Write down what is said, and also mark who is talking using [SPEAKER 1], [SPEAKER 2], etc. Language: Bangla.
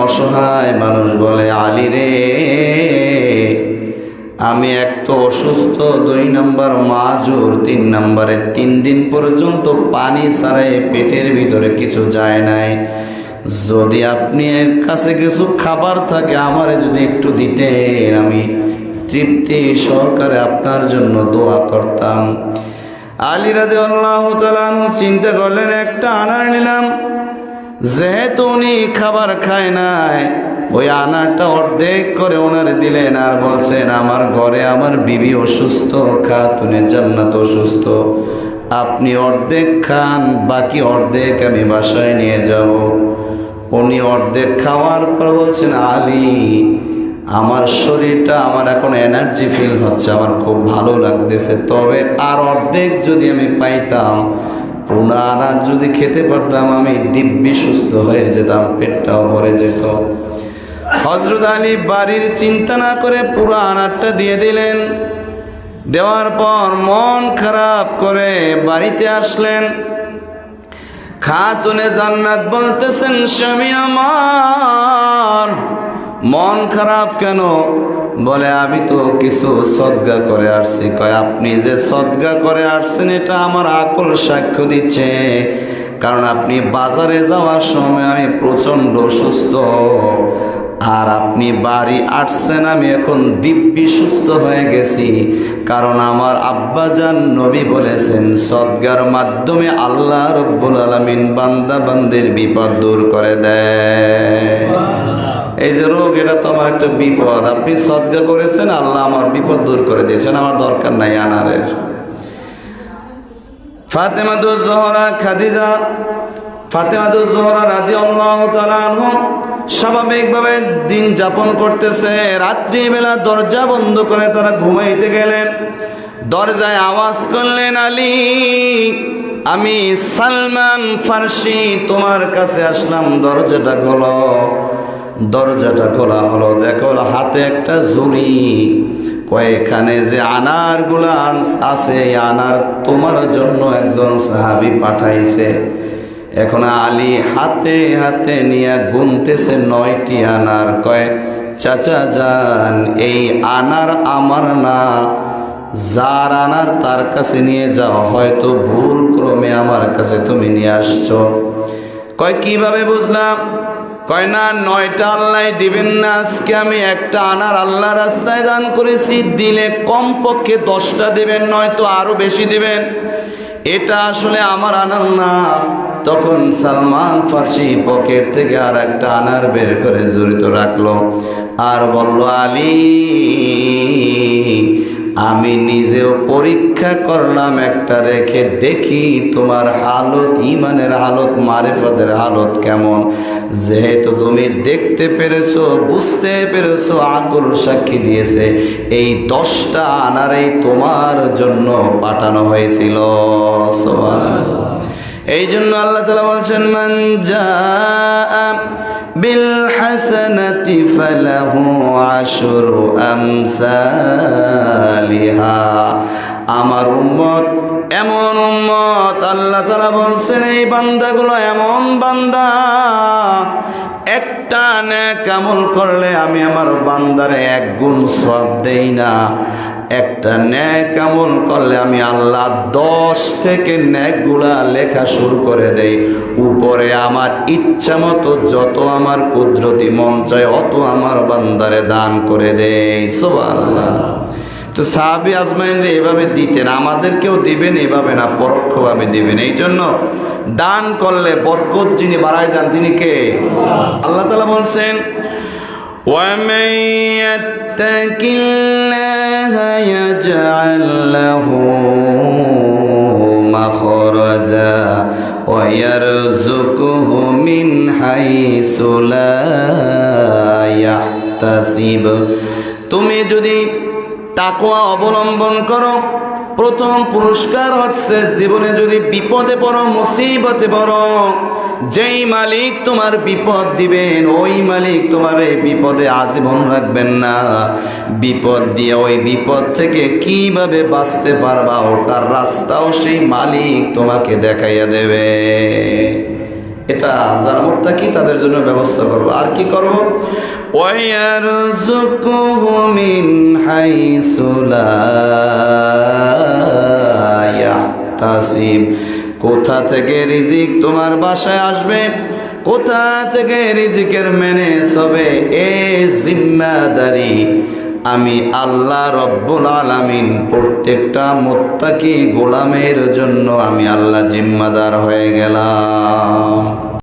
[SPEAKER 1] অসহায় মানুষ বলে, আলী রে, আমি এক তো অসুস্থ, 2 নাম্বার মাজুর, 3 নাম্বারে 3 দিন পর্যন্ত পানি ছাড়াই পেটের ভিতরে কিছু যায় নাই। যদি আপনি এর কাছে কিছু খাবার থাকে আমারে যদি একটু দিতেন, আমি তৃপ্তি সহকারে আপনার জন্য দোয়া করতাম। আলী রাদিয়াল্লাহু তাআলা চিন্তা করলেন, একটা আনার নিলাম, যেহেতু উনি খাবার খায় নাই, ওই আনারটা অর্ধেক করে ওনারে দিলেন আর বলছেন, আমার ঘরে আমার বিবি অসুস্থ, খাতুনে জান্নাত অসুস্থ, আপনি অর্ধেক খান, বাকি অর্ধেক আমি বাসায় নিয়ে যাব। উনি অর্ধেক খাওয়ার পর বলছেন, আলী, আমার শরীরটা, আমার এখন এনার্জি ফিল হচ্ছে, আমার খুব ভালো লাগতেছে, তবে আর অর্ধেক যদি আমি পাইতাম, পুরো আনার যদি খেতে পারতাম, আমি দিব্যি সুস্থ হয়ে যেতাম, পেটটাও ভরে যেত। হযরত আলী বাড়ির চিন্তা না করে পুরো আনারটা দিয়ে দিলেন। দেওয়ার পর মন খারাপ করে বাড়িতে আসলেন। খাতুনে জান্নাত বলতেছেন, স্বামী আমার মন খারাপ কেন? বলে, আমি তো কিছু সদকা করে আসছি। কয়, আপনি যে সদকা করে আসছেন এটা আমার আকল সাক্ষ্য দিচ্ছে, কারণ আপনি বাজারে যাওয়ার সময় আমি প্রচণ্ড সুস্থ, আর আপনি বাড়ি আসছেন আমি এখন দিব্যি সুস্থ হয়ে গেছি, কারণ আমার আব্বাজান নবী বলেছেন, সদকার মাধ্যমে আল্লাহ রব্বুল আলামিন বান্দা বান্দির বিপদ দূর করে দেয়। এই যে রোগ, এটা তো আমার একটা বিপদ, আপনি সদকা করেছেন, আল্লাহ আমার বিপদ দূর করে দিয়েছেন, আমার দরকার নাই আনারের। ফাতেমাতুজ জোহরা খাদিজা, ফাতেমাতুজ জোহরা রাদিয়াল্লাহু তাআলা আনহা স্বাভাবিকভাবে দিন যাপন করতেছে। রাত্রিবেলা দরজা বন্ধ করে তারা ঘুমাইতে গেলেন। দরজায় আওয়াজ করলেন, আলী, আমি সালমান ফার্সি তোমার কাছে আসলাম, দরজাটা খোলো। দরজাটা খোলা হলো, দেখো হাতে একটা ঝুড়ি, কয়েকখানে যে আনারগুলা আছে, এই আনার তোমার জন্য একজন সাহাবী পাঠাইছে। এখন আলী হাতে হাতে নিয়ে গুনতেছে 9টি আনার। কয়, চাচা যান, এই আনার আমার না, যার আনার তার কাছে নিয়ে যাও, হয়তো ভুল ক্রমে আমার কাছে তুমি নিয়ে আসছো। কয়, কিভাবে বুঝলাম? কয়, না, 9টা আল্লাহ দিবেন না, আজকে আমি একটা আনার আল্লাহ রাস্তায় দান করেছি, দিলে কমপক্ষে 10টা দিবেন, নয়তো আরো বেশি দিবেন, এটা আসলে আমার আনার না। তখন সালমান ফার্সি পকেট থেকে আর একটা আনার বের করে জড়িত রাখলো আর বলল, আলী, আমি নিজেও পরীক্ষা করলাম, একটা রেখে দেখি তোমার হালত, ইমানের হালত, মারিফতের হালত কেমন। যেহেতু তুমি দেখতে পেরেছো, বুঝতে পেরেছো, আকল সাক্ষী দিয়েছে, এই 10টা আনারেই তোমার জন্য পাঠানো হয়েছিল। সুবহানাল্লাহ। এই জন্য আল্লাহ তাআলা বলছেন, মান জাআ বিল হাসানাতি ফালাহু আশরু আমসালিহা। আমার উম্মত এমন উম্মত, আল্লাহ তাআলা বলছেন এই বান্দাগুলো এমন বান্দা, একটা নেক আমল করলে আমি আমার বান্দারে 1 গুণ সওয়াব দেই না, একটা নেক আমল করলে আমি আল্লাহ 10 থেকে নেকগুলা লেখা শুরু করে দেই। উপরে আমার ইচ্ছা মতো যত আমার কুদরতি মন চায় অত আমার বান্দারে দান করে দেই। সুবহানাল্লাহ। তো সাহাবী আজমাইন এভাবে দিতেন, আমাদেরকেও দিবেন, এভাবে না, পরোক্ষভাবে দিবেন। এই জন্য দান করলে বরকত যিনি বাড়ায় দেন তিনি কে? আল্লাহ তাআলা বলছেন, وَمَن يَتَّقِ اللَّهَ يَجْعَل لَّهُ مَخْرَجًا وَيَرْزُقْهُ مِنْ حَيْثُ لَا يَحْتَسِبُ। তুমি যদি তাকওয়া অবলম্বন করো, প্রথম পুরস্কার হচ্ছে জীবনে যদি বিপদে পড়ো, মুসিবতে পড়ো, যেই মালিক তোমার বিপদ দিবেন ওই মালিক তোমার এই বিপদে আজীবন রাখবেন না। বিপদ দিয়ে ওই বিপদ থেকে কিভাবে বাঁচতে পারবা ওটার রাস্তাও সেই মালিক তোমাকে দেখাইয়া দেবে। এটা যারা মুত্তাকি তাদের জন্য ব্যবস্থা করব। আর কি করব? ওয়ারযুকুহু মিন হাইসু লা ইয়াহতাসিব, কোথা থেকে রিজিক তোমার বাসায় আসবে, কোথা থেকে রিজিকের ম্যানেজ হবে, এই জিম্মাদারি আমি আল্লাহ রব্বুল আলামিন প্রত্যেকটা মুত্তাকি গোলামের জন্য আমি আল্লাহ জিম্মাদার হয়ে গেলাম।